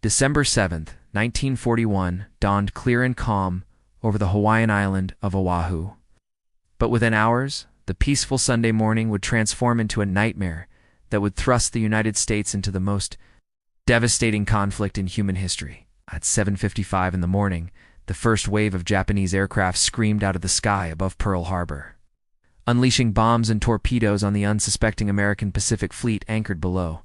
December 7th, 1941, dawned clear and calm over the Hawaiian island of Oahu. But within hours, the peaceful Sunday morning would transform into a nightmare that would thrust the United States into the most devastating conflict in human history. At 7:55 in the morning, the first wave of Japanese aircraft screamed out of the sky above Pearl Harbor, unleashing bombs and torpedoes on the unsuspecting American Pacific Fleet anchored below.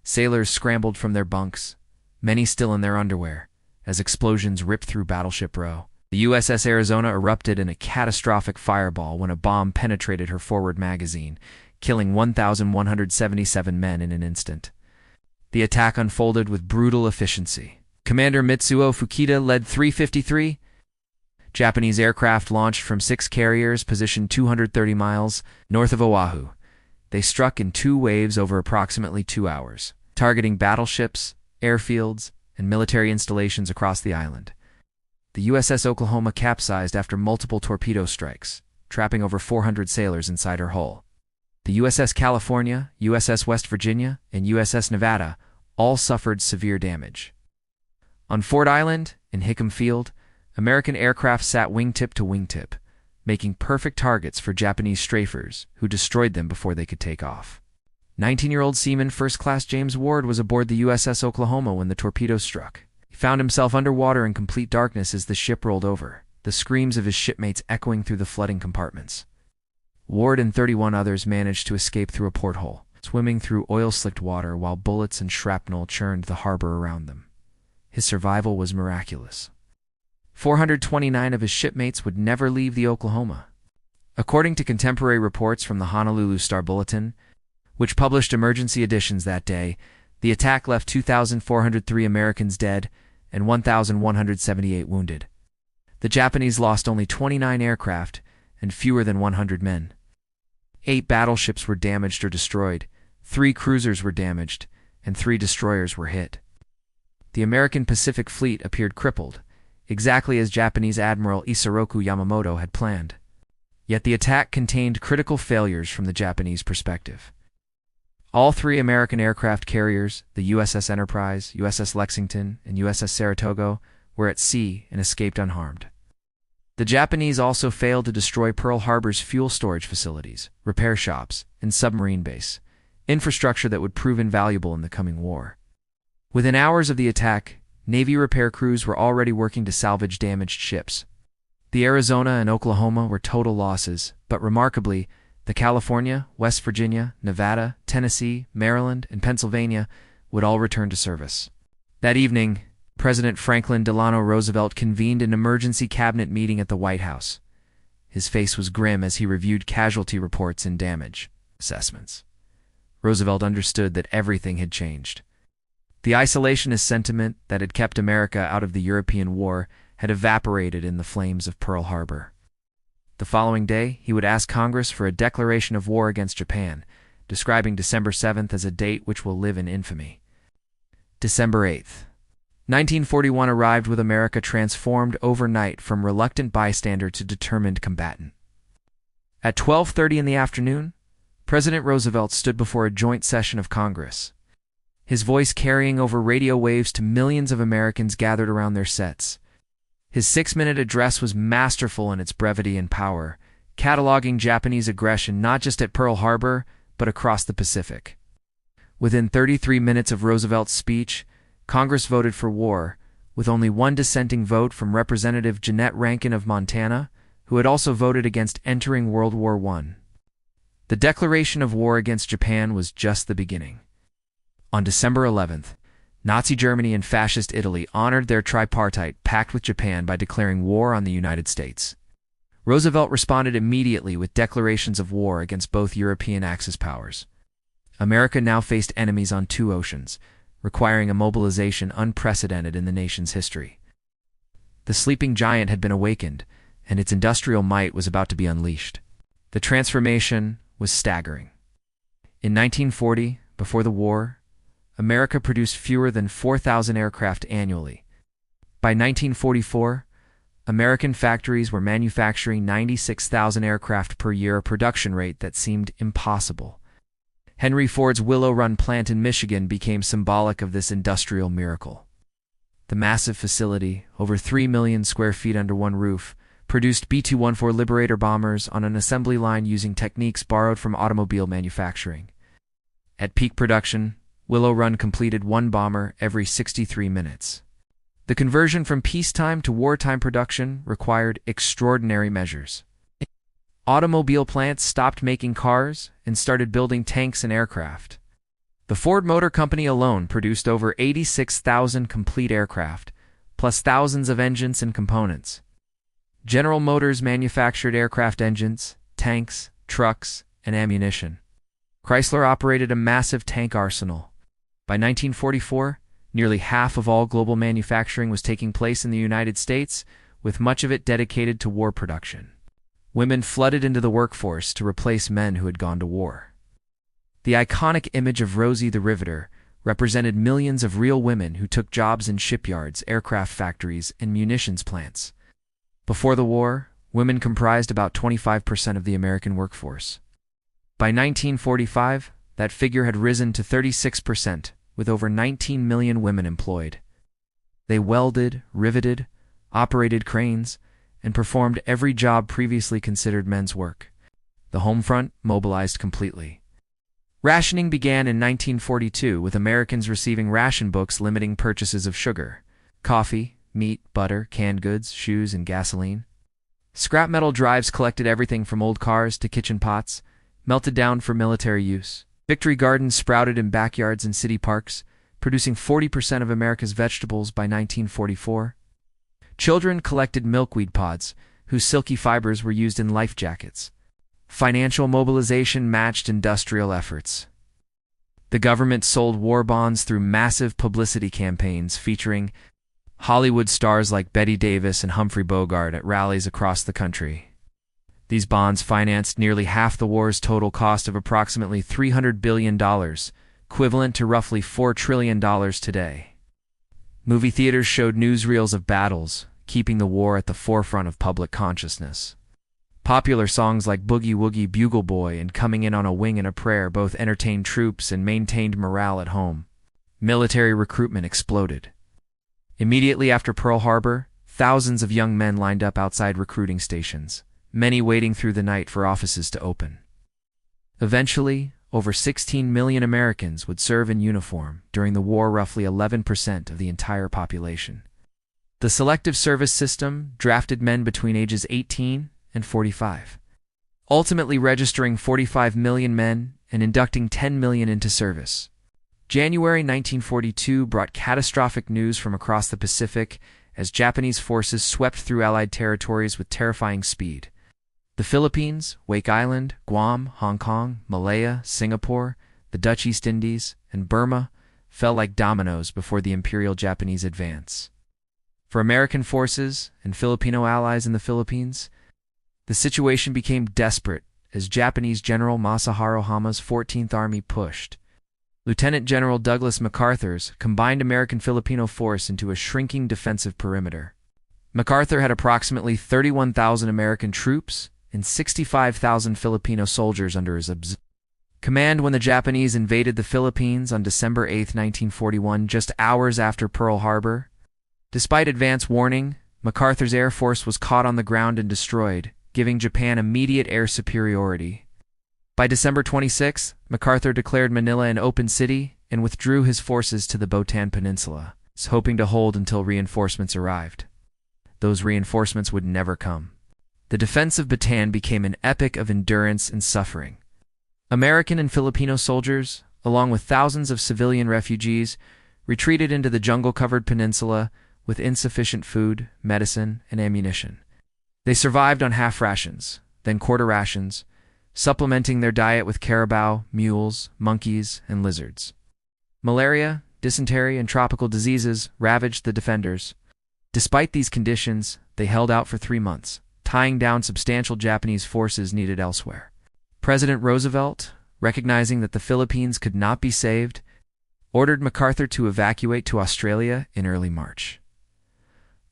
Sailors scrambled from their bunks, many still in their underwear, as explosions ripped through Battleship Row. The USS Arizona erupted in a catastrophic fireball when a bomb penetrated her forward magazine, killing 1,177 men in an instant. The attack unfolded with brutal efficiency. Commander Mitsuo Fukita led 353. Japanese aircraft launched from 6 carriers positioned 230 miles north of Oahu. They struck in 2 waves over approximately 2 hours, targeting battleships, airfields, and military installations across the island. The USS Oklahoma capsized after multiple torpedo strikes, trapping over 400 sailors inside her hull. The USS California, USS West Virginia, and USS Nevada all suffered severe damage. On Ford Island, in Hickam Field, American aircraft sat wingtip to wingtip, making perfect targets for Japanese strafers, who destroyed them before they could take off. 19-year-old seaman First Class James Ward was aboard the USS Oklahoma when the torpedo struck. He found himself underwater in complete darkness as the ship rolled over, the screams of his shipmates echoing through the flooding compartments. Ward and 31 others managed to escape through a porthole, swimming through oil-slicked water while bullets and shrapnel churned the harbor around them. His survival was miraculous. 429 of his shipmates would never leave the Oklahoma. According to contemporary reports from the Honolulu Star-Bulletin, which published emergency editions that day, the attack left 2,403 Americans dead and 1,178 wounded. The Japanese lost only 29 aircraft and fewer than 100 men. 8 battleships were damaged or destroyed, 3 cruisers were damaged, and 3 destroyers were hit. The American Pacific Fleet appeared crippled, exactly as Japanese Admiral Isoroku Yamamoto had planned. Yet the attack contained critical failures from the Japanese perspective. All 3 American aircraft carriers, the USS Enterprise, USS Lexington, and USS Saratoga, were at sea and escaped unharmed. The Japanese also failed to destroy Pearl Harbor's fuel storage facilities, repair shops, and submarine base, infrastructure that would prove invaluable in the coming war. Within hours of the attack, Navy repair crews were already working to salvage damaged ships. The Arizona and Oklahoma were total losses, but remarkably, the California, West Virginia, Nevada, Tennessee, Maryland, and Pennsylvania would all return to service. That evening, President Franklin Delano Roosevelt convened an emergency cabinet meeting at the White House. His face was grim as he reviewed casualty reports and damage assessments. Roosevelt understood that everything had changed. The isolationist sentiment that had kept America out of the European war had evaporated in the flames of Pearl Harbor. The following day, he would ask Congress for a declaration of war against Japan, describing December 7th as a date which will live in infamy. December 8th. 1941 arrived with America transformed overnight from reluctant bystander to determined combatant. At 12:30 in the afternoon, President Roosevelt stood before a joint session of Congress, his voice carrying over radio waves to millions of Americans gathered around their sets. His 6-minute address was masterful in its brevity and power, cataloging Japanese aggression not just at Pearl Harbor, but across the Pacific. Within 33 minutes of Roosevelt's speech, Congress voted for war, with only one dissenting vote from Representative Jeanette Rankin of Montana, who had also voted against entering World War I. The declaration of war against Japan was just the beginning. On December 11th, Nazi Germany and Fascist Italy honored their tripartite pact with Japan by declaring war on the United States. Roosevelt responded immediately with declarations of war against both European Axis powers. America now faced enemies on 2 oceans, requiring a mobilization unprecedented in the nation's history. The sleeping giant had been awakened, and its industrial might was about to be unleashed. The transformation was staggering. In 1940, before the war, America produced fewer than 4,000 aircraft annually. By 1944, American factories were manufacturing 96,000 aircraft per year, a production rate that seemed impossible. Henry Ford's Willow Run plant in Michigan became symbolic of this industrial miracle. The massive facility, over 3 million square feet under one roof, produced B-214 Liberator bombers on an assembly line using techniques borrowed from automobile manufacturing. At peak production, Willow Run completed one bomber every 63 minutes. The conversion from peacetime to wartime production required extraordinary measures. Automobile plants stopped making cars and started building tanks and aircraft. The Ford Motor Company alone produced over 86,000 complete aircraft, plus thousands of engines and components. General Motors manufactured aircraft engines, tanks, trucks, and ammunition. Chrysler operated a massive tank arsenal. By 1944, nearly half of all global manufacturing was taking place in the United States, with much of it dedicated to war production. Women flooded into the workforce to replace men who had gone to war. The iconic image of Rosie the Riveter represented millions of real women who took jobs in shipyards, aircraft factories, and munitions plants. Before the war, women comprised about 25% of the American workforce. By 1945, that figure had risen to 36%, with over 19 million women employed. They welded, riveted, operated cranes, and performed every job previously considered men's work. The home front mobilized completely. Rationing began in 1942, with Americans receiving ration books limiting purchases of sugar, coffee, meat, butter, canned goods, shoes, and gasoline. Scrap metal drives collected everything from old cars to kitchen pots, melted down for military use. Victory gardens sprouted in backyards and city parks, producing 40% of America's vegetables by 1944. Children collected milkweed pods, whose silky fibers were used in life jackets. Financial mobilization matched industrial efforts. The government sold war bonds through massive publicity campaigns featuring Hollywood stars like Bette Davis and Humphrey Bogart at rallies across the country. These bonds financed nearly half the war's total cost of approximately $300 billion, equivalent to roughly $4 trillion today. Movie theaters showed newsreels of battles, keeping the war at the forefront of public consciousness. Popular songs like Boogie Woogie Bugle Boy and Coming In on a Wing and a Prayer both entertained troops and maintained morale at home. Military recruitment exploded. Immediately after Pearl Harbor, thousands of young men lined up outside recruiting stations, many waiting through the night for offices to open. Eventually, over 16 million Americans would serve in uniform, during the war roughly 11% of the entire population. The selective service system drafted men between ages 18 and 45, ultimately registering 45 million men and inducting 10 million into service. January 1942 brought catastrophic news from across the Pacific as Japanese forces swept through Allied territories with terrifying speed. The Philippines, Wake Island, Guam, Hong Kong, Malaya, Singapore, the Dutch East Indies, and Burma fell like dominoes before the Imperial Japanese advance. For American forces and Filipino allies in the Philippines, the situation became desperate as Japanese General Masaharu Hama's 14th Army pushed. Lieutenant General Douglas MacArthur's combined American-Filipino force into a shrinking defensive perimeter. MacArthur had approximately 31,000 American troops and 65,000 Filipino soldiers under his command when the Japanese invaded the Philippines on December 8, 1941, just hours after Pearl Harbor. Despite advance warning, MacArthur's air force was caught on the ground and destroyed, giving Japan immediate air superiority. By December 26, MacArthur declared Manila an open city and withdrew his forces to the Bataan Peninsula, hoping to hold until reinforcements arrived. Those reinforcements would never come. The defense of Bataan became an epic of endurance and suffering. American and Filipino soldiers, along with thousands of civilian refugees, retreated into the jungle-covered peninsula with insufficient food, medicine, and ammunition. They survived on half rations, then quarter rations, supplementing their diet with caribou, mules, monkeys, and lizards. Malaria, dysentery, and tropical diseases ravaged the defenders. Despite these conditions, they held out for 3 months, tying down substantial Japanese forces needed elsewhere. President Roosevelt, recognizing that the Philippines could not be saved, ordered MacArthur to evacuate to Australia in early March.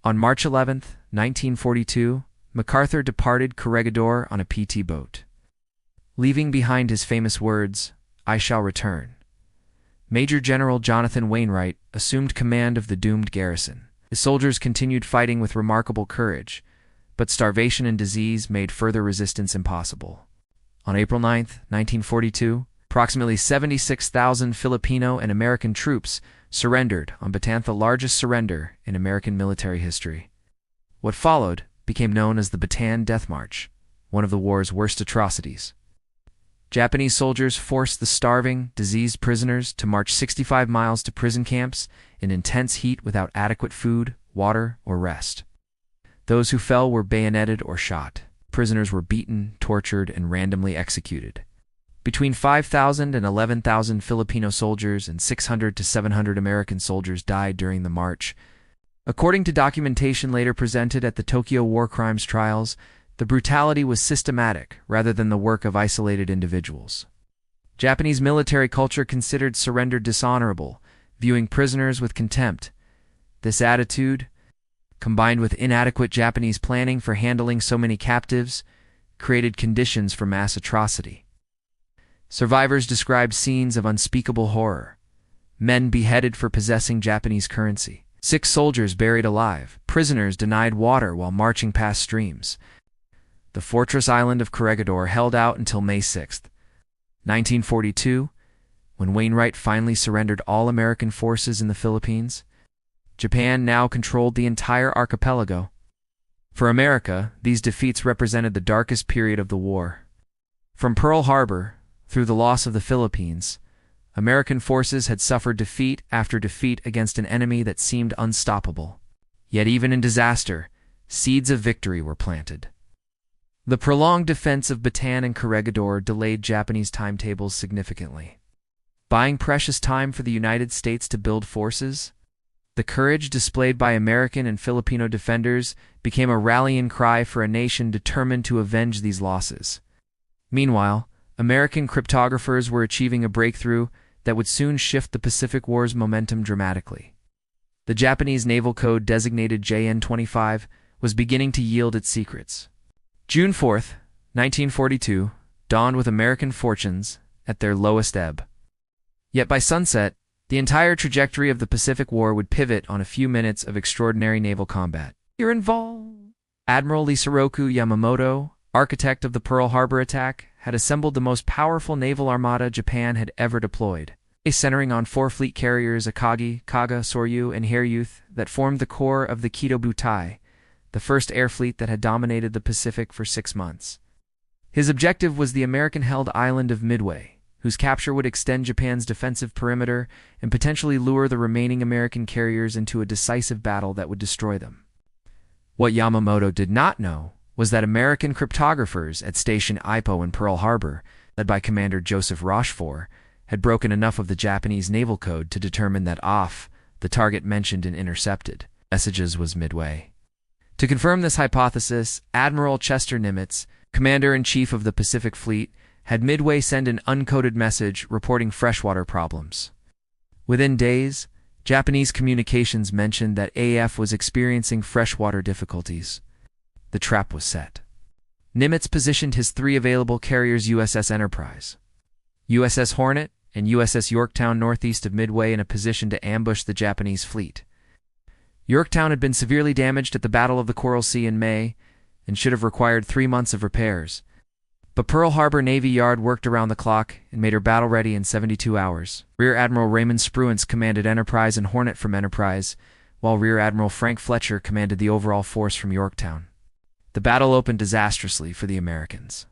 On March 11, 1942, MacArthur departed Corregidor on a PT boat. Leaving behind his famous words, "I shall return," Major General Jonathan Wainwright assumed command of the doomed garrison. The soldiers continued fighting with remarkable courage, but starvation and disease made further resistance impossible. On April 9, 1942, approximately 76,000 Filipino and American troops surrendered on Bataan, the largest surrender in American military history. What followed became known as the Bataan Death March, one of the war's worst atrocities. Japanese soldiers forced the starving, diseased prisoners to march 65 miles to prison camps in intense heat without adequate food, water, or rest. Those who fell were bayoneted or shot. Prisoners were beaten, tortured, and randomly executed. Between 5,000 and 11,000 Filipino soldiers and 600 to 700 American soldiers died during the march. According to documentation later presented at the Tokyo War Crimes trials, the brutality was systematic rather than the work of isolated individuals. Japanese military culture considered surrender dishonorable, viewing prisoners with contempt. This attitude, combined with inadequate Japanese planning for handling so many captives, created conditions for mass atrocity. Survivors described scenes of unspeakable horror. Men beheaded for possessing Japanese currency. 6 soldiers buried alive. Prisoners denied water while marching past streams. The fortress island of Corregidor held out until May 6, 1942, when Wainwright finally surrendered all American forces in the Philippines. Japan now controlled the entire archipelago. For America, these defeats represented the darkest period of the war. From Pearl Harbor through the loss of the Philippines, American forces had suffered defeat after defeat against an enemy that seemed unstoppable. Yet even in disaster, seeds of victory were planted. The prolonged defense of Bataan and Corregidor delayed Japanese timetables significantly, buying precious time for the United States to build forces. The courage displayed by American and Filipino defenders became a rallying cry for a nation determined to avenge these losses. Meanwhile, American cryptographers were achieving a breakthrough that would soon shift the Pacific War's momentum dramatically. The Japanese naval code designated JN-25 was beginning to yield its secrets. June 4, 1942, dawned with American fortunes at their lowest ebb. Yet by sunset, the entire trajectory of the Pacific War would pivot on a few minutes of extraordinary naval combat. You're involved. Admiral Isoroku Yamamoto, architect of the Pearl Harbor attack, had assembled the most powerful naval armada Japan had ever deployed, centering on 4 fleet carriers Akagi, Kaga, Soryu, and Haryuth that formed the core of the Kido-Butai, the first air fleet that had dominated the Pacific for 6 months. His objective was the American-held island of Midway, whose capture would extend Japan's defensive perimeter and potentially lure the remaining American carriers into a decisive battle that would destroy them. What Yamamoto did not know was that American cryptographers at Station Ipoh in Pearl Harbor, led by Commander Joseph Rochefort, had broken enough of the Japanese naval code to determine that the target mentioned in intercepted messages, was Midway. To confirm this hypothesis, Admiral Chester Nimitz, Commander-in-Chief of the Pacific Fleet, had Midway send an uncoded message reporting freshwater problems. Within days, Japanese communications mentioned that AF was experiencing freshwater difficulties. The trap was set. Nimitz positioned his 3 available carriers, USS Enterprise, USS Hornet, and USS Yorktown northeast of Midway, in a position to ambush the Japanese fleet. Yorktown had been severely damaged at the Battle of the Coral Sea in May and should have required 3 months of repairs. But Pearl Harbor Navy Yard worked around the clock and made her battle-ready in 72 hours. Rear Admiral Raymond Spruance commanded Enterprise and Hornet from Enterprise, while Rear Admiral Frank Fletcher commanded the overall force from Yorktown. The battle opened disastrously for the Americans.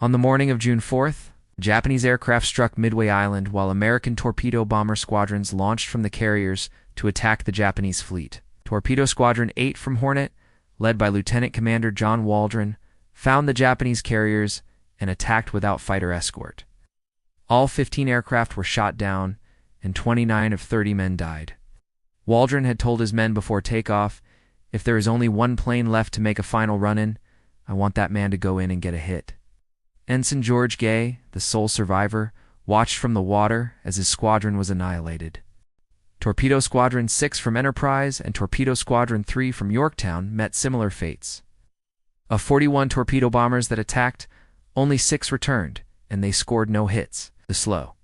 On the morning of June 4th, Japanese aircraft struck Midway Island while American torpedo bomber squadrons launched from the carriers to attack the Japanese fleet. Torpedo Squadron 8 from Hornet, led by Lieutenant Commander John Waldron, found the Japanese carriers and attacked without fighter escort. All 15 aircraft were shot down, and 29 of 30 men died. Waldron had told his men before takeoff, "If there is only one plane left to make a final run-in, I want that man to go in and get a hit." Ensign George Gay, the sole survivor, watched from the water as his squadron was annihilated. Torpedo Squadron 6 from Enterprise and Torpedo Squadron 3 from Yorktown met similar fates. Of 41 torpedo bombers that attacked, only 6 returned, and they scored no hits. The slow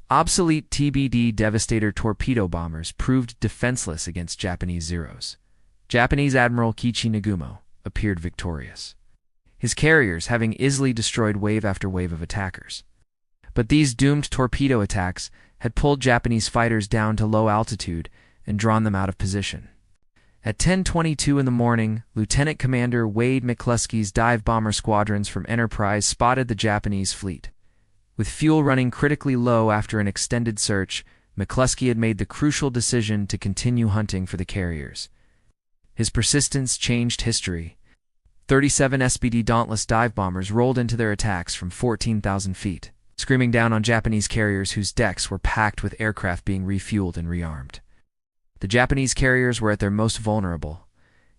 Obsolete TBD Devastator torpedo bombers proved defenseless against Japanese Zeros. Japanese Admiral Kiichi Nagumo appeared victorious, his carriers having easily destroyed wave after wave of attackers. But these doomed torpedo attacks had pulled Japanese fighters down to low altitude and drawn them out of position. At 10:22 in the morning, Lieutenant Commander Wade McCluskey's dive bomber squadrons from Enterprise spotted the Japanese fleet. With fuel running critically low after an extended search, McCluskey had made the crucial decision to continue hunting for the carriers. His persistence changed history. 37 SBD Dauntless dive bombers rolled into their attacks from 14,000 feet, screaming down on Japanese carriers whose decks were packed with aircraft being refueled and rearmed. The Japanese carriers were at their most vulnerable.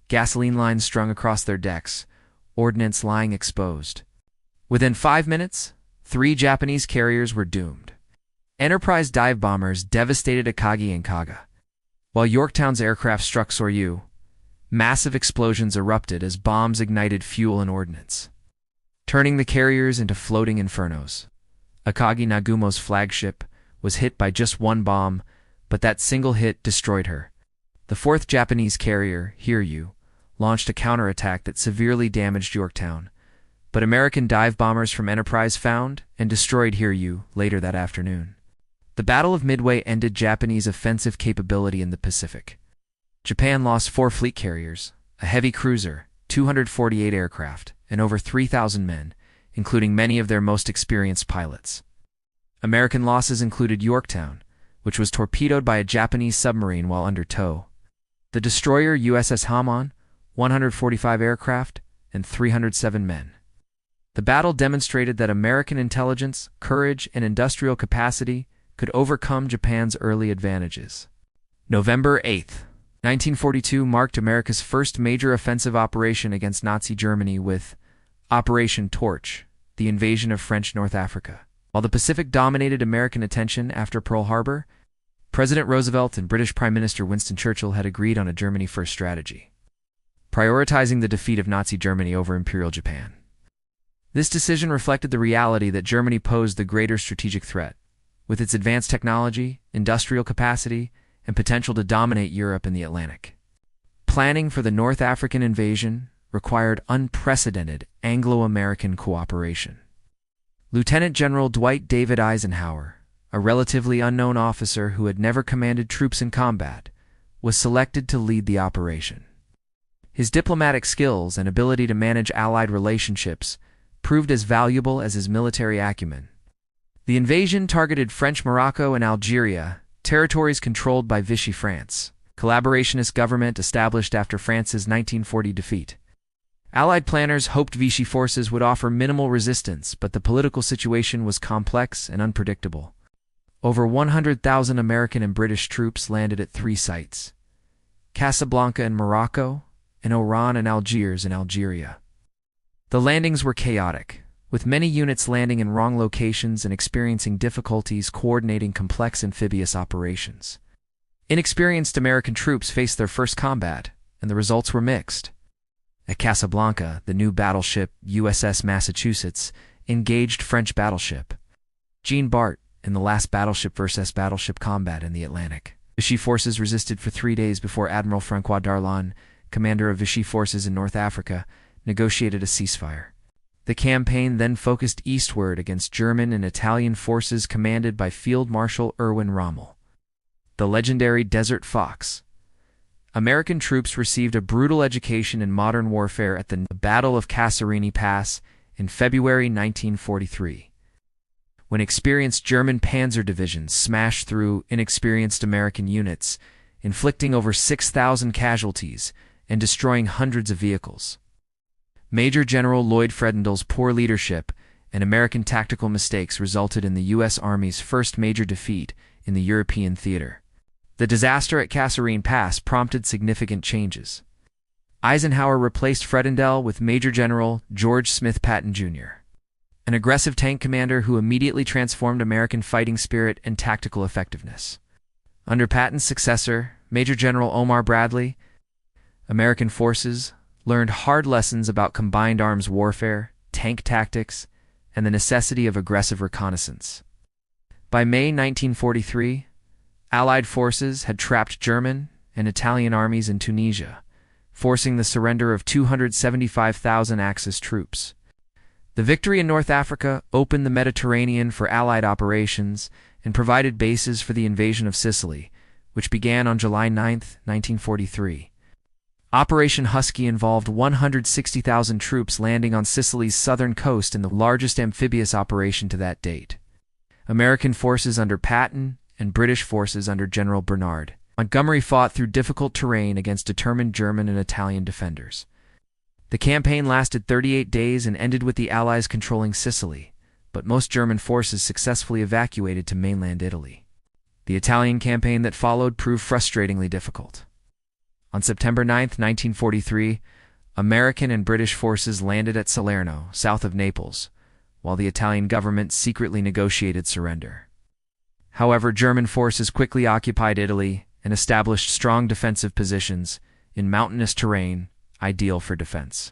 Gasoline lines strung across their decks, ordnance lying exposed. Within 5 minutes, 3 Japanese carriers were doomed. Enterprise dive bombers devastated Akagi and Kaga. While Yorktown's aircraft struck Soryu, massive explosions erupted as bombs ignited fuel and ordnance, turning the carriers into floating infernos. Akagi Nagumo's flagship was hit by just one bomb, but that single hit destroyed her. The 4th Japanese carrier, Hiryu, launched a counterattack that severely damaged Yorktown, but American dive bombers from Enterprise found and destroyed Hiryu later that afternoon. The Battle of Midway ended Japanese offensive capability in the Pacific. Japan lost 4 fleet carriers, a heavy cruiser, 248 aircraft, and over 3,000 men, including many of their most experienced pilots. American losses included Yorktown, which was torpedoed by a Japanese submarine while under tow, the destroyer USS Hamon, 145 aircraft, and 307 men. The battle demonstrated that American intelligence, courage, and industrial capacity could overcome Japan's early advantages. November 8, 1942 marked America's first major offensive operation against Nazi Germany with Operation Torch, the invasion of French North Africa. While the Pacific dominated American attention after Pearl Harbor, President Roosevelt and British Prime Minister Winston Churchill had agreed on a Germany-first strategy, prioritizing the defeat of Nazi Germany over Imperial Japan. This decision reflected the reality that Germany posed the greater strategic threat, with its advanced technology, industrial capacity, and potential to dominate Europe and the Atlantic. Planning for the North African invasion required unprecedented Anglo-American cooperation. Lieutenant General Dwight David Eisenhower, a relatively unknown officer who had never commanded troops in combat, was selected to lead the operation. His diplomatic skills and ability to manage Allied relationships proved as valuable as his military acumen. The invasion targeted French Morocco and Algeria, territories controlled by Vichy France, collaborationist government established after France's 1940 defeat. Allied planners hoped Vichy forces would offer minimal resistance, but the political situation was complex and unpredictable. Over 100,000 American and British troops landed at 3 sites: Casablanca in Morocco, and Oran and Algiers in Algeria. The landings were chaotic, with many units landing in wrong locations and experiencing difficulties coordinating complex amphibious operations. Inexperienced American troops faced their first combat, and the results were mixed. At Casablanca, the new battleship USS Massachusetts engaged French battleship Jean Bart in the last battleship versus battleship combat in the Atlantic. Vichy forces resisted for 3 days before Admiral François Darlan, commander of Vichy forces in North Africa, negotiated a ceasefire. The campaign then focused eastward against German and Italian forces commanded by Field Marshal Erwin Rommel. The legendary Desert Fox. American troops received a brutal education in modern warfare at the Battle of Kasserine Pass in February 1943, when experienced German panzer divisions smashed through inexperienced American units, inflicting over 6,000 casualties and destroying hundreds of vehicles. Major General Lloyd Fredendel's poor leadership and American tactical mistakes resulted in the U.S. Army's first major defeat in the European theater. The disaster at Kasserine Pass prompted significant changes. Eisenhower replaced Fredendell with Major General George Smith Patton, Jr., an aggressive tank commander who immediately transformed American fighting spirit and tactical effectiveness. Under Patton's successor, Major General Omar Bradley, American forces learned hard lessons about combined arms warfare, tank tactics, and the necessity of aggressive reconnaissance. By May 1943, Allied forces had trapped German and Italian armies in Tunisia, forcing the surrender of 275,000 Axis troops. The victory in North Africa opened the Mediterranean for Allied operations and provided bases for the invasion of Sicily, which began on July 9, 1943. Operation Husky involved 160,000 troops landing on Sicily's southern coast in the largest amphibious operation to that date. American forces under Patton and British forces under General Bernard. Montgomery fought through difficult terrain against determined German and Italian defenders. The campaign lasted 38 days and ended with the Allies controlling Sicily, but most German forces successfully evacuated to mainland Italy. The Italian campaign that followed proved frustratingly difficult. On September 9, 1943, American and British forces landed at Salerno, south of Naples, while the Italian government secretly negotiated surrender. However, German forces quickly occupied Italy and established strong defensive positions in mountainous terrain, ideal for defense.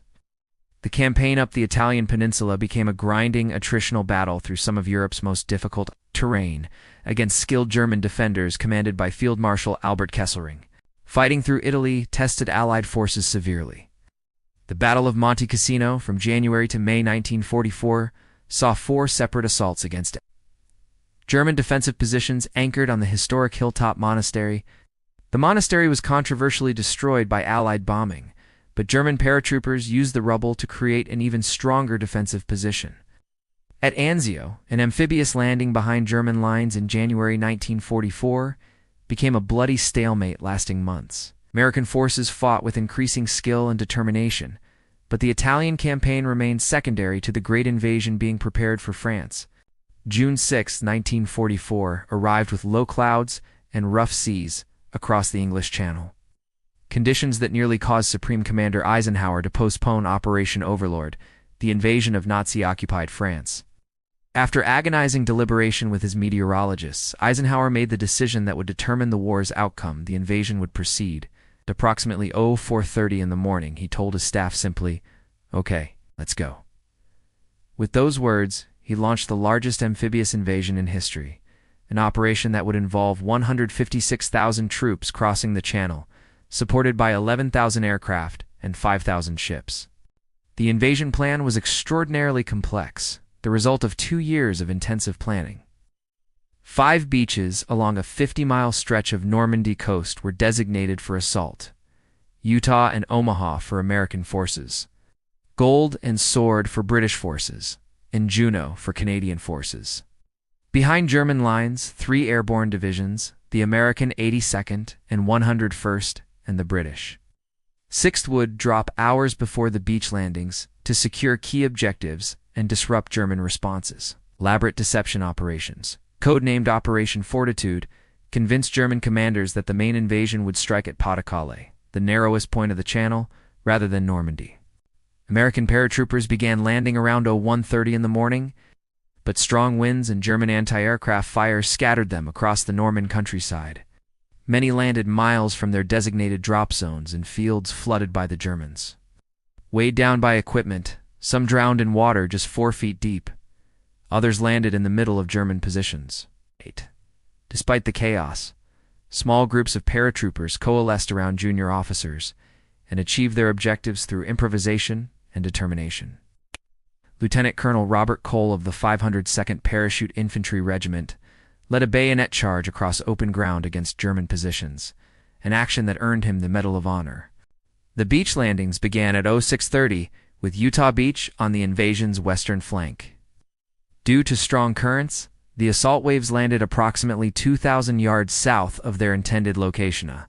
The campaign up the Italian peninsula became a grinding attritional battle through some of Europe's most difficult terrain against skilled German defenders commanded by Field Marshal Albert Kesselring. Fighting through Italy tested Allied forces severely. The Battle of Monte Cassino from January to May 1944 saw 4 separate assaults against German defensive positions anchored on the historic hilltop monastery. The monastery was controversially destroyed by Allied bombing, but German paratroopers used the rubble to create an even stronger defensive position. At Anzio, an amphibious landing behind German lines in January 1944 became a bloody stalemate lasting months. American forces fought with increasing skill and determination, but the Italian campaign remained secondary to the great invasion being prepared for France. June 6, 1944 arrived with low clouds and rough seas across the English Channel. Conditions that nearly caused Supreme Commander Eisenhower to postpone Operation Overlord, the invasion of Nazi-occupied France. After agonizing deliberation with his meteorologists, Eisenhower made the decision that would determine the war's outcome. The invasion would proceed. At approximately 04:30 in the morning, he told his staff simply, "Okay, let's go." With those words, he launched the largest amphibious invasion in history, an operation that would involve 156,000 troops crossing the Channel, supported by 11,000 aircraft and 5,000 ships. The invasion plan was extraordinarily complex, the result of 2 years of intensive planning. 5 beaches along a 50-mile stretch of Normandy coast were designated for assault: Utah and Omaha for American forces, Gold and Sword for British forces, and Juneau for Canadian forces. Behind German lines, 3 airborne divisions, the American 82nd and 101st, and the British 6th would drop hours before the beach landings to secure key objectives and disrupt German responses. Elaborate deception operations, codenamed Operation Fortitude, convinced German commanders that the main invasion would strike at Pas-de-Calais, the narrowest point of the Channel, rather than Normandy. American paratroopers began landing around 01:30 in the morning, but strong winds and German anti-aircraft fire scattered them across the Norman countryside. Many landed miles from their designated drop zones in fields flooded by the Germans. Weighed down by equipment, some drowned in water just 4 feet deep. Others landed in the middle of German positions. Despite the chaos, small groups of paratroopers coalesced around junior officers and achieved their objectives through improvisation and determination. Lieutenant Colonel Robert Cole of the 502nd Parachute Infantry Regiment led a bayonet charge across open ground against German positions, an action that earned him the Medal of Honor. The beach landings began at 06:30, with Utah Beach on the invasion's western flank. Due to strong currents, the assault waves landed approximately 2,000 yards south of their intended location, a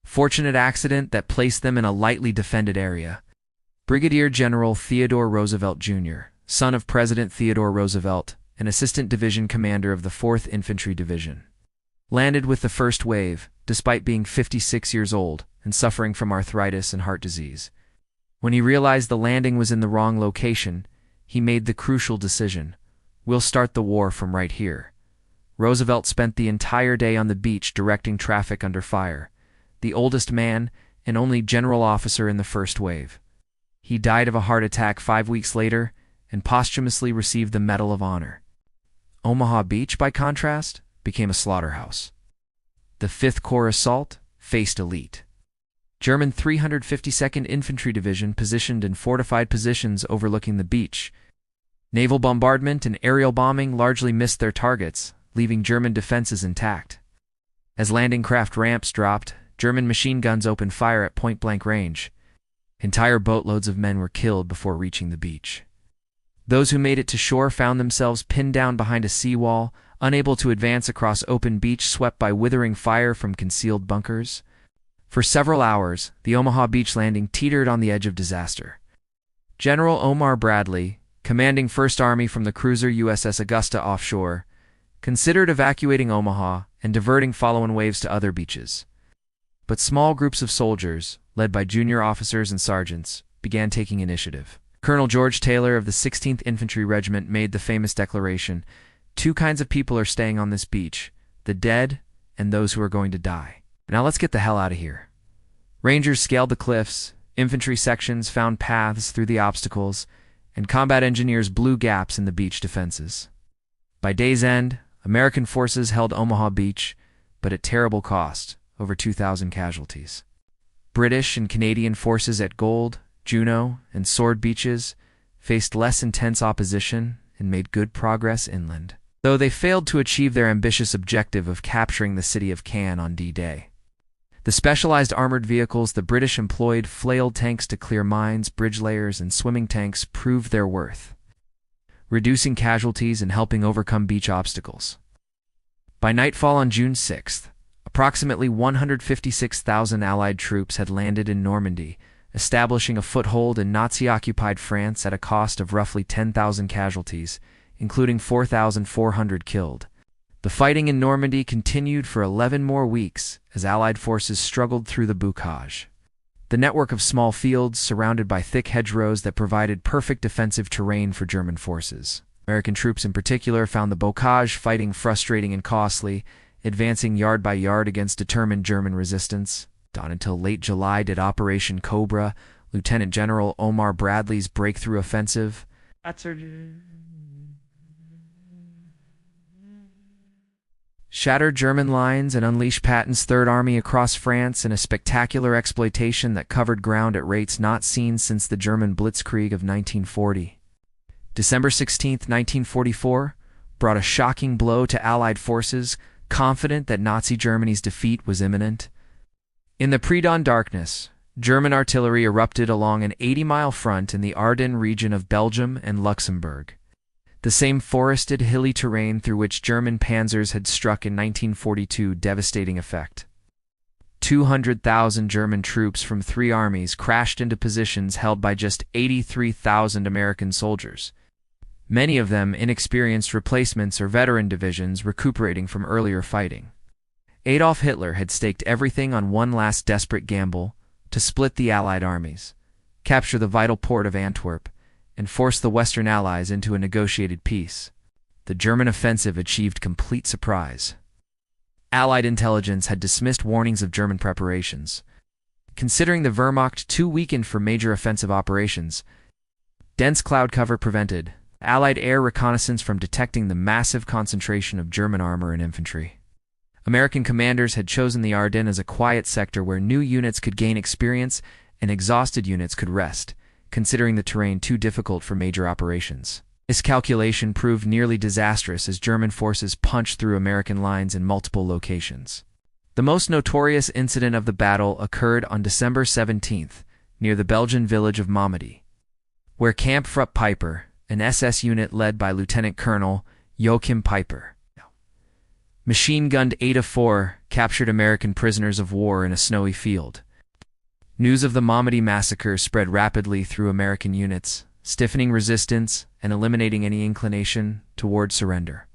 fortunate accident that placed them in a lightly defended area. Brigadier General Theodore Roosevelt, Jr., son of President Theodore Roosevelt, an assistant division commander of the 4th Infantry Division, landed with the first wave, despite being 56 years old and suffering from arthritis and heart disease. When he realized the landing was in the wrong location, he made the crucial decision: "We'll start the war from right here." Roosevelt spent the entire day on the beach directing traffic under fire, the oldest man and only general officer in the first wave. He died of a heart attack 5 weeks later and posthumously received the Medal of Honor. Omaha Beach, by contrast, became a slaughterhouse. The 5th Corps assault faced elite German 352nd Infantry Division positioned in fortified positions overlooking the beach. Naval bombardment and aerial bombing largely missed their targets, leaving German defenses intact. As landing craft ramps dropped, German machine guns opened fire at point-blank range. Entire boatloads of men were killed before reaching the beach. Those who made it to shore found themselves pinned down behind a seawall, unable to advance across open beach swept by withering fire from concealed bunkers. For several hours, the Omaha Beach landing teetered on the edge of disaster. General Omar Bradley, commanding 1st Army from the cruiser USS Augusta offshore, considered evacuating Omaha and diverting follow-on waves to other beaches. But small groups of soldiers, led by junior officers and sergeants, began taking initiative. Colonel George Taylor of the 16th Infantry Regiment made the famous declaration, "Two kinds of people are staying on this beach, the dead and those who are going to die. Now let's get the hell out of here." Rangers scaled the cliffs, infantry sections found paths through the obstacles, and combat engineers blew gaps in the beach defenses. By day's end, American forces held Omaha Beach, but at terrible cost, over 2,000 casualties. British and Canadian forces at Gold, Juno, and Sword Beaches faced less intense opposition and made good progress inland, though they failed to achieve their ambitious objective of capturing the city of Cannes on D-Day. The specialized armored vehicles the British employed, flailed tanks to clear mines, bridge layers, and swimming tanks, proved their worth, reducing casualties and helping overcome beach obstacles. By nightfall on June 6th, approximately 156,000 Allied troops had landed in Normandy, establishing a foothold in Nazi-occupied France at a cost of roughly 10,000 casualties, including 4,400 killed. The fighting in Normandy continued for 11 more weeks as Allied forces struggled through the bocage, the network of small fields surrounded by thick hedgerows that provided perfect defensive terrain for German forces. American troops in particular found the bocage fighting frustrating and costly, advancing yard by yard against determined German resistance. Not until late July did Operation Cobra, Lieutenant General Omar Bradley's breakthrough offensive, shatter German lines and unleash Patton's Third Army across France in a spectacular exploitation that covered ground at rates not seen since the German Blitzkrieg of 1940. December 16, 1944, brought a shocking blow to Allied forces, confident that Nazi Germany's defeat was imminent. In the pre-dawn darkness, German artillery erupted along an 80-mile front in the Ardennes region of Belgium and Luxembourg, the same forested, hilly terrain through which German panzers had struck in 1942, devastating effect. 200,000 German troops from 3 armies crashed into positions held by just 83,000 American soldiers, many of them inexperienced replacements or veteran divisions recuperating from earlier fighting. Adolf Hitler had staked everything on one last desperate gamble to split the Allied armies, capture the vital port of Antwerp, and force the Western Allies into a negotiated peace. The German offensive achieved complete surprise. Allied intelligence had dismissed warnings of German preparations. Considering the Wehrmacht too weakened for major offensive operations, dense cloud cover prevented Allied air reconnaissance from detecting the massive concentration of German armor and infantry. American commanders had chosen the Ardennes as a quiet sector where new units could gain experience and exhausted units could rest, considering the terrain too difficult for major operations. This calculation proved nearly disastrous as German forces punched through American lines in multiple locations. The most notorious incident of the battle occurred on December 17th, near the Belgian village of Malmedy, where Kampfrupp Piper, an SS unit led by Lieutenant Colonel Joachim Piper, machine-gunned 8 of 4, captured American prisoners of war in a snowy field. News of the Malmedy massacre spread rapidly through American units, stiffening resistance and eliminating any inclination toward surrender.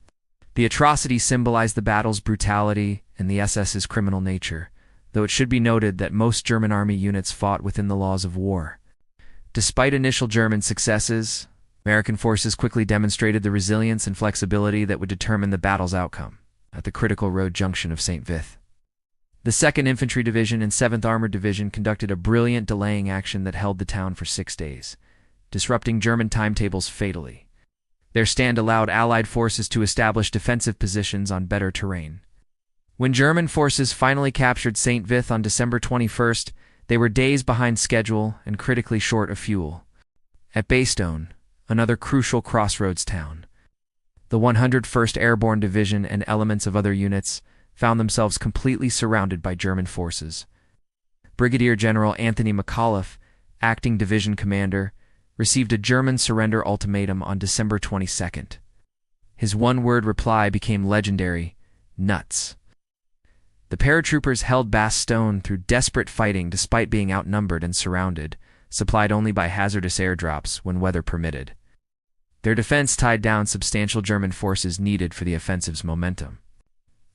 The atrocity symbolized the battle's brutality and the SS's criminal nature, though it should be noted that most German army units fought within the laws of war. Despite initial German successes, American forces quickly demonstrated the resilience and flexibility that would determine the battle's outcome at the critical road junction of St. Vith. The 2nd Infantry Division and 7th Armored Division conducted a brilliant delaying action that held the town for 6 days, disrupting German timetables fatally. Their stand allowed Allied forces to establish defensive positions on better terrain. When German forces finally captured St. Vith on December 21st, they were days behind schedule and critically short of fuel. At Bastogne, another crucial crossroads town, the 101st Airborne Division and elements of other units found themselves completely surrounded by German forces. Brigadier General Anthony McAuliffe, acting division commander, received a German surrender ultimatum on December 22nd. His one-word reply became legendary: nuts. The paratroopers held Bastogne through desperate fighting despite being outnumbered and surrounded, supplied only by hazardous airdrops when weather permitted. Their defense tied down substantial German forces needed for the offensive's momentum.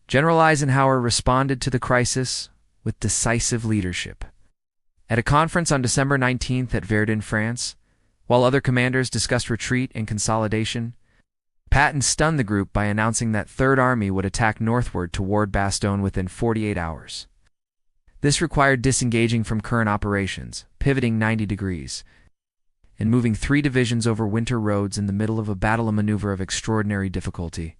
General Eisenhower responded to the crisis with decisive leadership. At a conference on December 19th at Verdun, France, while other commanders discussed retreat and consolidation, Patton stunned the group by announcing that Third Army would attack northward toward Bastogne within 48 hours. This required disengaging from current operations, pivoting 90 degrees, and moving 3 divisions over winter roads in the middle of a battle maneuver of extraordinary difficulty.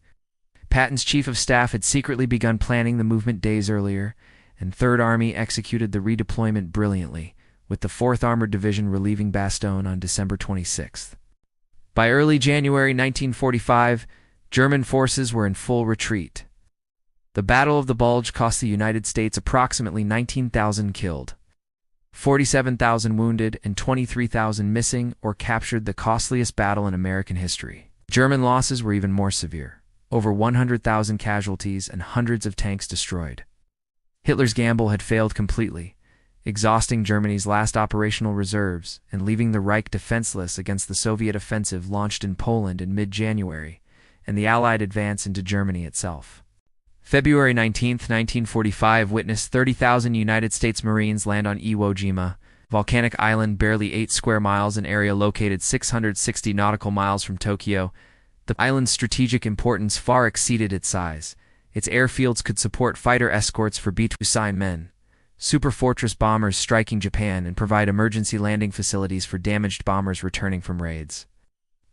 Patton's chief of staff had secretly begun planning the movement days earlier, and Third Army executed the redeployment brilliantly, with the 4th Armored Division relieving Bastogne on December 26th. By early January 1945, German forces were in full retreat. The Battle of the Bulge cost the United States approximately 19,000 killed, 47,000 wounded, and 23,000 missing or captured, the costliest battle in American history. German losses were even more severe: over 100,000 casualties and hundreds of tanks destroyed. Hitler's gamble had failed completely, exhausting Germany's last operational reserves and leaving the Reich defenseless against the Soviet offensive launched in Poland in mid-January and the Allied advance into Germany itself. February 19, 1945 witnessed 30,000 United States Marines land on Iwo Jima, volcanic island barely 8 square miles, an area located 660 nautical miles from Tokyo. The island's strategic importance far exceeded its size. Its airfields could support fighter escorts for B-2 men, superfortress bombers striking Japan, and provide emergency landing facilities for damaged bombers returning from raids.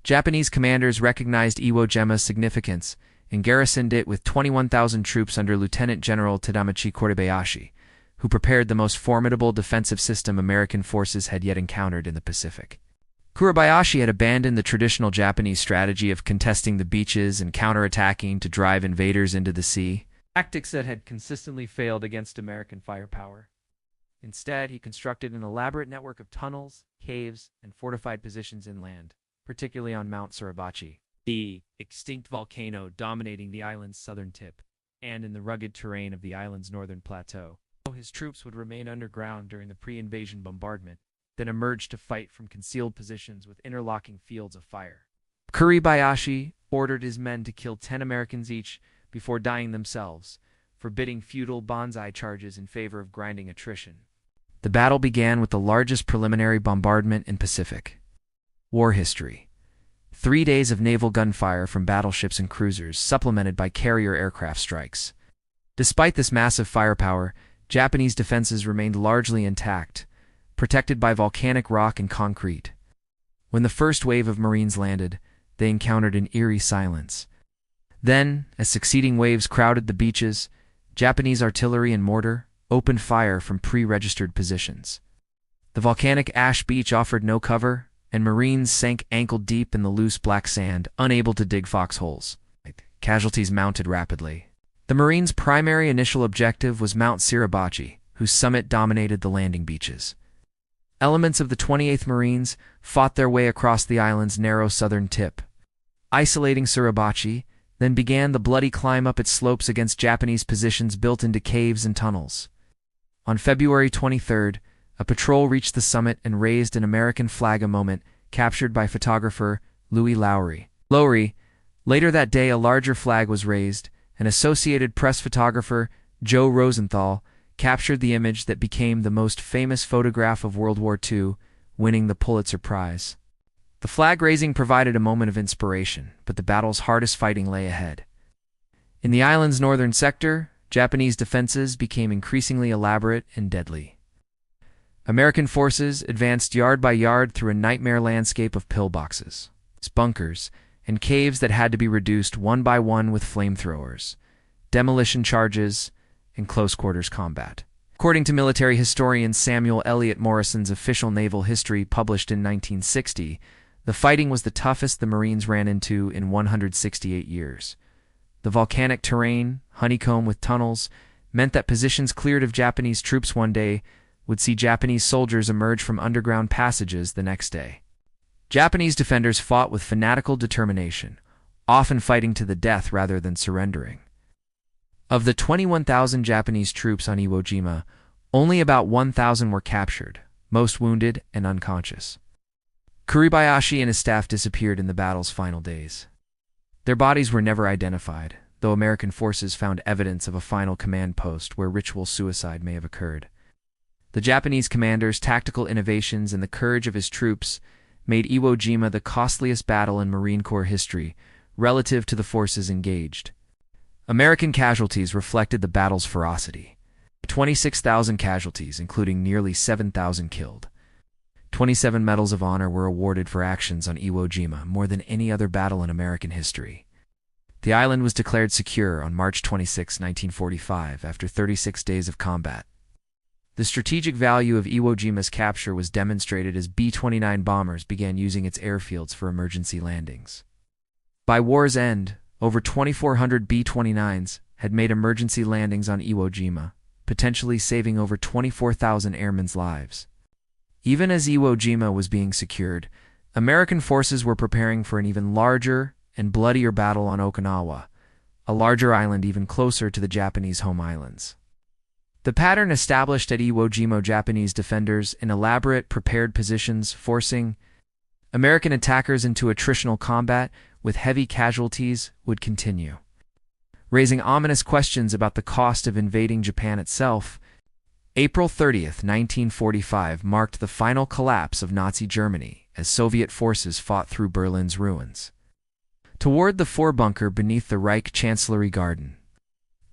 Japanese commanders recognized Iwo Jima's significance and garrisoned it with 21,000 troops under Lieutenant General Tadamichi Korebayashi, who prepared the most formidable defensive system American forces had yet encountered in the Pacific. Korebayashi had abandoned the traditional Japanese strategy of contesting the beaches and counterattacking to drive invaders into the sea, tactics that had consistently failed against American firepower. Instead, he constructed an elaborate network of tunnels, caves, and fortified positions inland, particularly on Mount Suribachi, the extinct volcano dominating the island's southern tip, and in the rugged terrain of the island's northern plateau. His troops would remain underground during the pre-invasion bombardment, then emerged to fight from concealed positions with interlocking fields of fire. Korebayashi ordered his men to kill 10 Americans each before dying themselves, forbidding futile banzai charges in favor of grinding attrition. The battle began with the largest preliminary bombardment in Pacific war history. 3 days of naval gunfire from battleships and cruisers, supplemented by carrier aircraft strikes. Despite this massive firepower, Japanese defenses remained largely intact, protected by volcanic rock and concrete. When the first wave of Marines landed, they encountered an eerie silence. Then, as succeeding waves crowded the beaches, Japanese artillery and mortar opened fire from pre-registered positions. The volcanic ash beach offered no cover, and Marines sank ankle-deep in the loose black sand, unable to dig foxholes. Casualties mounted rapidly. The Marines' primary initial objective was Mount Suribachi, whose summit dominated the landing beaches. Elements of the 28th Marines fought their way across the island's narrow southern tip. Isolating Suribachi, then began the bloody climb up its slopes against Japanese positions built into caves and tunnels. On February 23rd, a patrol reached the summit and raised an American flag, a moment captured by photographer Louis Lowry. Later that day, a larger flag was raised, and Associated Press photographer Joe Rosenthal captured the image that became the most famous photograph of World War II, winning the Pulitzer Prize. The flag raising provided a moment of inspiration, but the battle's hardest fighting lay ahead. In the island's northern sector, Japanese defenses became increasingly elaborate and deadly. American forces advanced yard by yard through a nightmare landscape of pillboxes, bunkers, and caves that had to be reduced one by one with flamethrowers, demolition charges, and close-quarters combat. According to military historian Samuel Eliot Morrison's Official Naval History published in 1960, the fighting was the toughest the Marines ran into in 168 years. The volcanic terrain, honeycomb with tunnels, meant that positions cleared of Japanese troops one day would see Japanese soldiers emerge from underground passages the next day. Japanese defenders fought with fanatical determination, often fighting to the death rather than surrendering. Of the 21,000 Japanese troops on Iwo Jima, only about 1,000 were captured, most wounded and unconscious. Kuribayashi and his staff disappeared in the battle's final days. Their bodies were never identified, though American forces found evidence of a final command post where ritual suicide may have occurred. The Japanese commander's tactical innovations and the courage of his troops made Iwo Jima the costliest battle in Marine Corps history relative to the forces engaged. American casualties reflected the battle's ferocity. 26,000 casualties, including nearly 7,000 killed. 27 Medals of Honor were awarded for actions on Iwo Jima, more than any other battle in American history. The island was declared secure on March 26, 1945, after 36 days of combat. The strategic value of Iwo Jima's capture was demonstrated as B-29 bombers began using its airfields for emergency landings. By war's end, over 2,400 B-29s had made emergency landings on Iwo Jima, potentially saving over 24,000 airmen's lives. Even as Iwo Jima was being secured, American forces were preparing for an even larger and bloodier battle on Okinawa, a larger island even closer to the Japanese home islands. The pattern established at Iwo Jima Japanese defenders in elaborate, prepared positions, forcing American attackers into attritional combat with heavy casualties, would continue. Raising ominous questions about the cost of invading Japan itself, April 30, 1945 marked the final collapse of Nazi Germany as Soviet forces fought through Berlin's ruins toward the four-bunker beneath the Reich Chancellery Garden.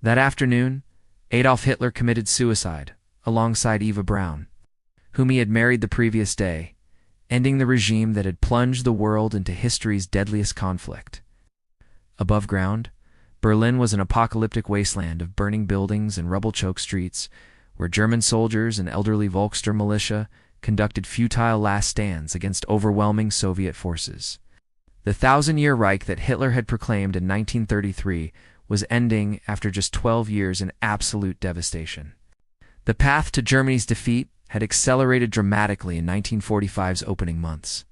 That afternoon, Adolf Hitler committed suicide alongside Eva Braun, whom he had married the previous day, ending the regime that had plunged the world into history's deadliest conflict. Above ground, Berlin was an apocalyptic wasteland of burning buildings and rubble-choked streets, where German soldiers and elderly Volkssturm militia conducted futile last stands against overwhelming Soviet forces. The thousand-year Reich that Hitler had proclaimed in 1933 was ending after just 12 years in absolute devastation. The path to Germany's defeat had accelerated dramatically in 1945's opening months.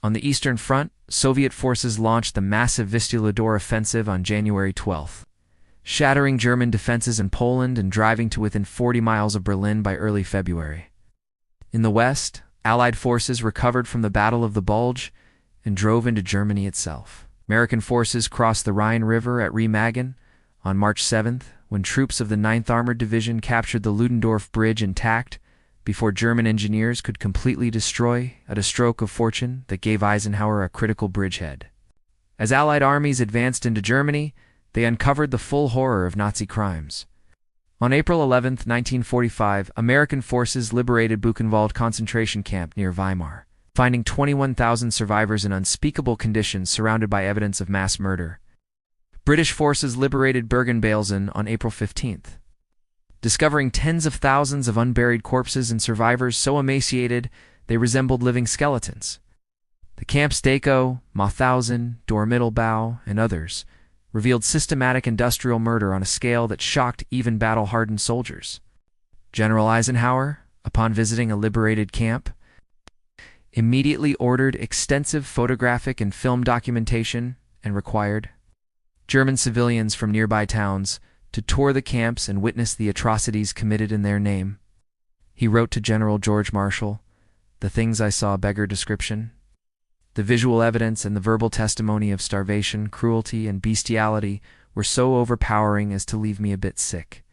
On the Eastern Front, Soviet forces launched the massive Vistula d'Or offensive on January 12, shattering German defenses in Poland and driving to within 40 miles of Berlin by early February. In the West, Allied forces recovered from the Battle of the Bulge and drove into Germany itself. American forces crossed the Rhine River at Remagen on March 7th, when troops of the 9th Armored Division captured the Ludendorff Bridge intact before German engineers could completely destroy at a stroke of fortune that gave Eisenhower a critical bridgehead. As Allied armies advanced into Germany, they uncovered the full horror of Nazi crimes. On April 11, 1945, American forces liberated Buchenwald concentration camp near Weimar, finding 21,000 survivors in unspeakable conditions surrounded by evidence of mass murder. British forces liberated Bergen-Belsen on April 15th, discovering tens of thousands of unburied corpses and survivors so emaciated they resembled living skeletons. The camps Dachau, Mauthausen, Dormittelbau, and others revealed systematic industrial murder on a scale that shocked even battle-hardened soldiers. General Eisenhower, upon visiting a liberated camp, immediately ordered extensive photographic and film documentation and required German civilians from nearby towns to tour the camps and witness the atrocities committed in their name. He wrote to General George Marshall, "The things I saw beggar description. The visual evidence and the verbal testimony of starvation, cruelty, and bestiality were so overpowering as to leave me a bit sick.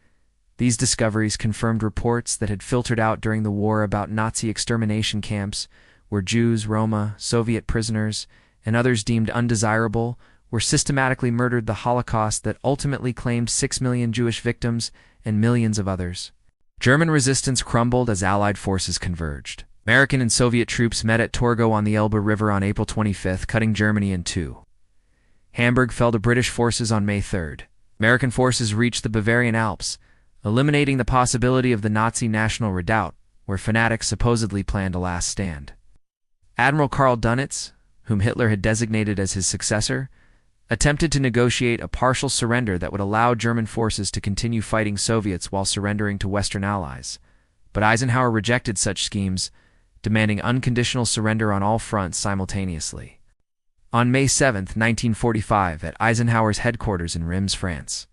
These discoveries confirmed reports that had filtered out during the war about Nazi extermination camps where Jews, Roma, Soviet prisoners, and others deemed undesirable were systematically murdered, the Holocaust that ultimately claimed 6 million Jewish victims and millions of others." German resistance crumbled as Allied forces converged. American and Soviet troops met at Torgau on the Elbe River on April 25th, cutting Germany in two. Hamburg fell to British forces on May 3rd. American forces reached the Bavarian Alps, eliminating the possibility of the Nazi National Redoubt, where fanatics supposedly planned a last stand. Admiral Karl Dönitz, whom Hitler had designated as his successor, attempted to negotiate a partial surrender that would allow German forces to continue fighting Soviets while surrendering to Western allies. But Eisenhower rejected such schemes, demanding unconditional surrender on all fronts simultaneously. On May 7, 1945, at Eisenhower's headquarters in Reims, France,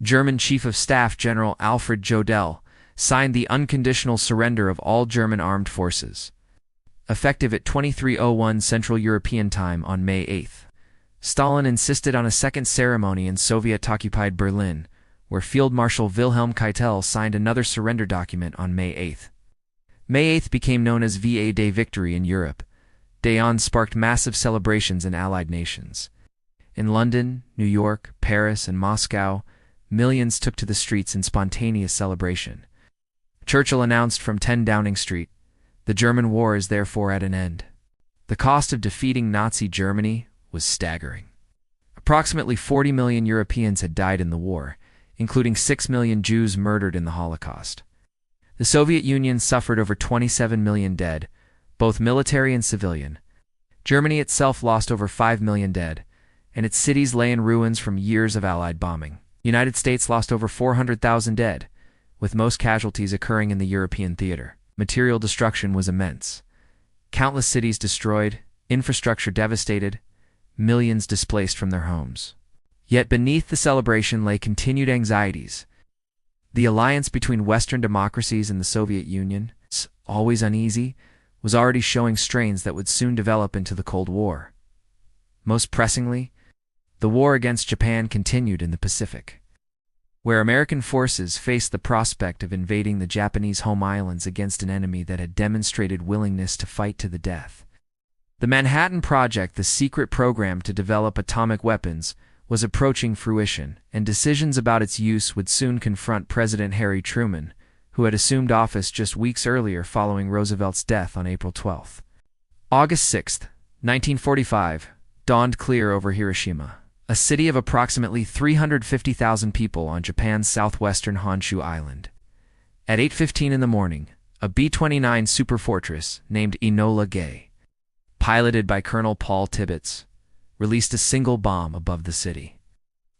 German Chief of Staff General Alfred Jodl signed the unconditional surrender of all German armed forces. Effective at 23:01 Central European Time on May 8. Stalin insisted on a second ceremony in Soviet-occupied Berlin, where Field Marshal Wilhelm Keitel signed another surrender document on May 8. May 8 became known as VA Day Victory in Europe. Day on sparked massive celebrations in Allied nations. In London, New York, Paris, and Moscow, millions took to the streets in spontaneous celebration. Churchill announced from 10 Downing Street, "The German war is therefore at an end." The cost of defeating Nazi Germany was staggering. Approximately 40 million Europeans had died in the war, including 6 million Jews murdered in the Holocaust. The Soviet Union suffered over 27 million dead, both military and civilian. Germany itself lost over 5 million dead, and its cities lay in ruins from years of Allied bombing. The United States lost over 400,000 dead, with most casualties occurring in the European theater. Material destruction was immense. Countless cities destroyed, infrastructure devastated, millions displaced from their homes. Yet beneath the celebration lay continued anxieties. The alliance between Western democracies and the Soviet Union, always uneasy, was already showing strains that would soon develop into the Cold War. Most pressingly, the war against Japan continued in the Pacific, where American forces faced the prospect of invading the Japanese home islands against an enemy that had demonstrated willingness to fight to the death. The Manhattan Project, the secret program to develop atomic weapons, was approaching fruition, and decisions about its use would soon confront President Harry Truman, who had assumed office just weeks earlier following Roosevelt's death on April 12. August 6, 1945, dawned clear over Hiroshima, a city of approximately 350,000 people on Japan's southwestern Honshu Island. At 8:15 in the morning, a B-29 superfortress named Enola Gay, piloted by Colonel Paul Tibbets, released a single bomb above the city.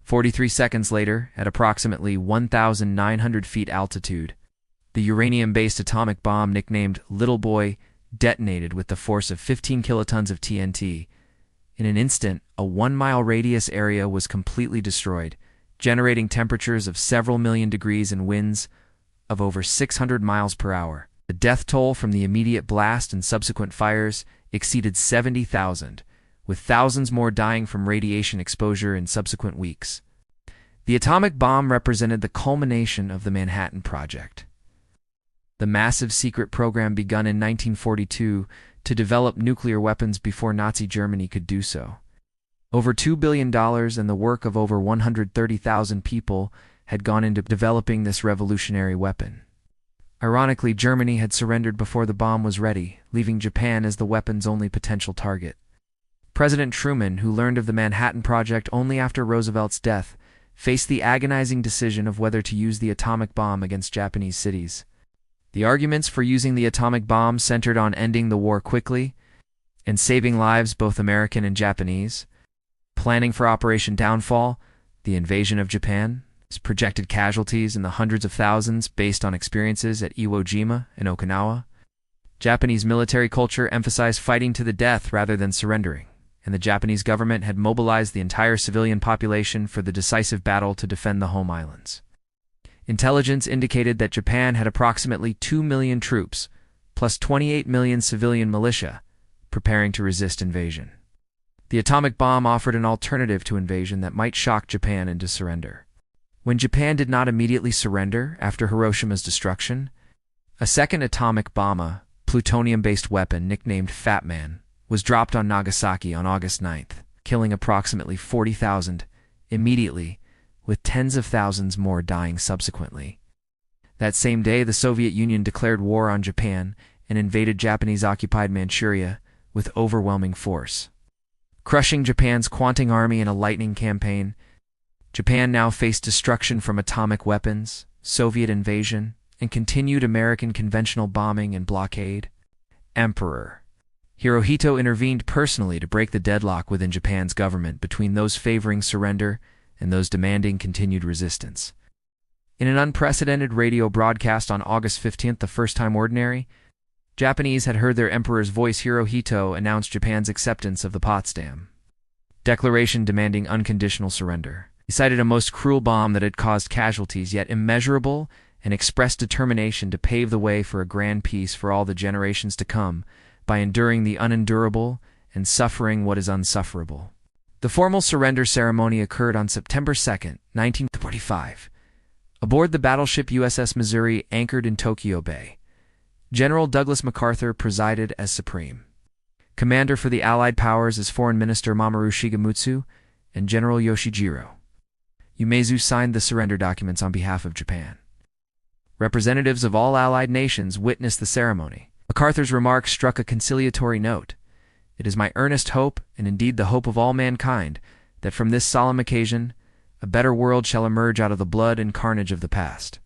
43 seconds later, at approximately 1,900 feet altitude, the uranium-based atomic bomb nicknamed Little Boy detonated with the force of 15 kilotons of TNT. In an instant, a 1-mile radius area was completely destroyed, generating temperatures of several million degrees and winds of over 600 miles per hour. The death toll from the immediate blast and subsequent fires exceeded 70,000, with thousands more dying from radiation exposure in subsequent weeks. The atomic bomb represented the culmination of the Manhattan Project, the massive secret program begun in 1942 to develop nuclear weapons before Nazi Germany could do so. Over $2 billion and the work of over 130,000 people had gone into developing this revolutionary weapon. Ironically, Germany had surrendered before the bomb was ready, leaving Japan as the weapon's only potential target. President Truman, who learned of the Manhattan Project only after Roosevelt's death, faced the agonizing decision of whether to use the atomic bomb against Japanese cities. The arguments for using the atomic bomb centered on ending the war quickly and saving lives, both American and Japanese, planning for Operation Downfall, the invasion of Japan, projected casualties in the hundreds of thousands based on experiences at Iwo Jima and Okinawa. Japanese military culture emphasized fighting to the death rather than surrendering, and the Japanese government had mobilized the entire civilian population for the decisive battle to defend the home islands. Intelligence indicated that Japan had approximately 2 million troops, plus 28 million civilian militia, preparing to resist invasion. The atomic bomb offered an alternative to invasion that might shock Japan into surrender. When Japan did not immediately surrender after Hiroshima's destruction, a second atomic bomb, a plutonium-based weapon nicknamed Fat Man, was dropped on Nagasaki on August 9th, killing approximately 40,000 immediately, with tens of thousands more dying subsequently. That same day, the Soviet Union declared war on Japan and invaded Japanese-occupied Manchuria with overwhelming force. Crushing Japan's Kwantung Army in a lightning campaign, Japan now faced destruction from atomic weapons, Soviet invasion, and continued American conventional bombing and blockade. Emperor Hirohito intervened personally to break the deadlock within Japan's government between those favoring surrender and those demanding continued resistance. In an unprecedented radio broadcast on August 15th, the first time ordinary, Japanese had heard their emperor's voice. Hirohito announced Japan's acceptance of the Potsdam Declaration demanding unconditional surrender. He cited a most cruel bomb that had caused casualties yet immeasurable and expressed determination to pave the way for a grand peace for all the generations to come by enduring the unendurable and suffering what is unsufferable. The formal surrender ceremony occurred on September 2nd, 1945, aboard the battleship USS Missouri anchored in Tokyo Bay. General Douglas MacArthur presided as supreme commander for the Allied powers as Foreign Minister Mamoru Shigemitsu and General Yoshijiro Umezu signed the surrender documents on behalf of Japan. Representatives of all Allied nations witnessed the ceremony. MacArthur's remarks struck a conciliatory note. It is my earnest hope, and indeed the hope of all mankind, that from this solemn occasion, a better world shall emerge out of the blood and carnage of the past.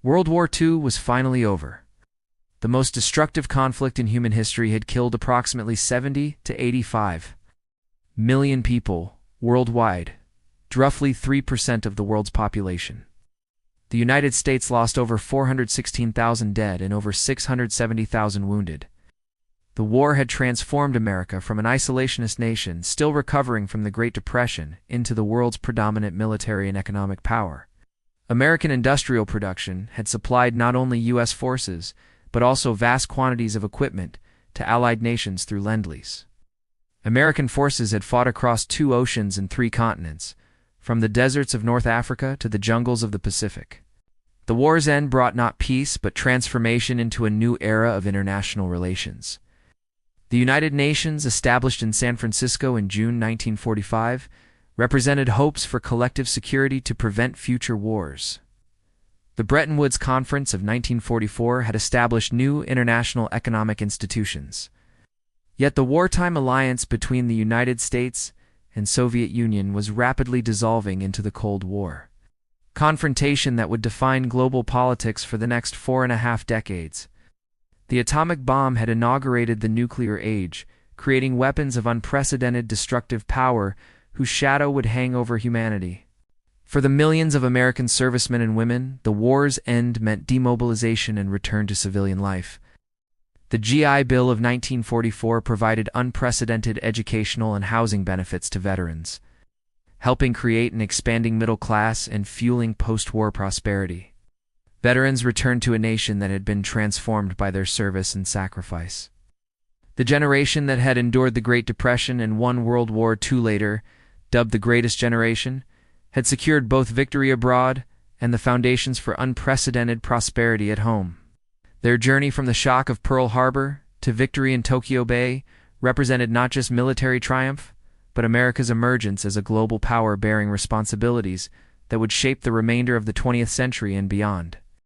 World War II was finally over. The most destructive conflict in human history had killed approximately 70 to 85 million people worldwide, roughly 3% of the world's population. The United States lost over 416,000 dead and over 670,000 wounded. The war had transformed America from an isolationist nation still recovering from the Great Depression into the world's predominant military and economic power. American industrial production had supplied not only U.S. forces, but also vast quantities of equipment to Allied nations through Lend-Lease. American forces had fought across 2 oceans and 3 continents, from the deserts of North Africa to the jungles of the Pacific. The war's end brought not peace, but transformation into a new era of international relations. The United Nations, established in San Francisco in June 1945, represented hopes for collective security to prevent future wars. The Bretton Woods Conference of 1944 had established new international economic institutions. Yet the wartime alliance between the United States and Soviet Union was rapidly dissolving into the Cold War. Confrontation that would define global politics for the next 4.5 decades. The atomic bomb had inaugurated the nuclear age, creating weapons of unprecedented destructive power whose shadow would hang over humanity. For the millions of American servicemen and women, the war's end meant demobilization and return to civilian life. The GI Bill of 1944 provided unprecedented educational and housing benefits to veterans, helping create an expanding middle class and fueling post-war prosperity. Veterans returned to a nation that had been transformed by their service and sacrifice. The generation that had endured the Great Depression and won World War II later, dubbed the Greatest Generation, had secured both victory abroad and the foundations for unprecedented prosperity at home. Their journey from the shock of Pearl Harbor to victory in Tokyo Bay represented not just military triumph, but America's emergence as a global power bearing responsibilities that would shape the remainder of the 20th century and beyond.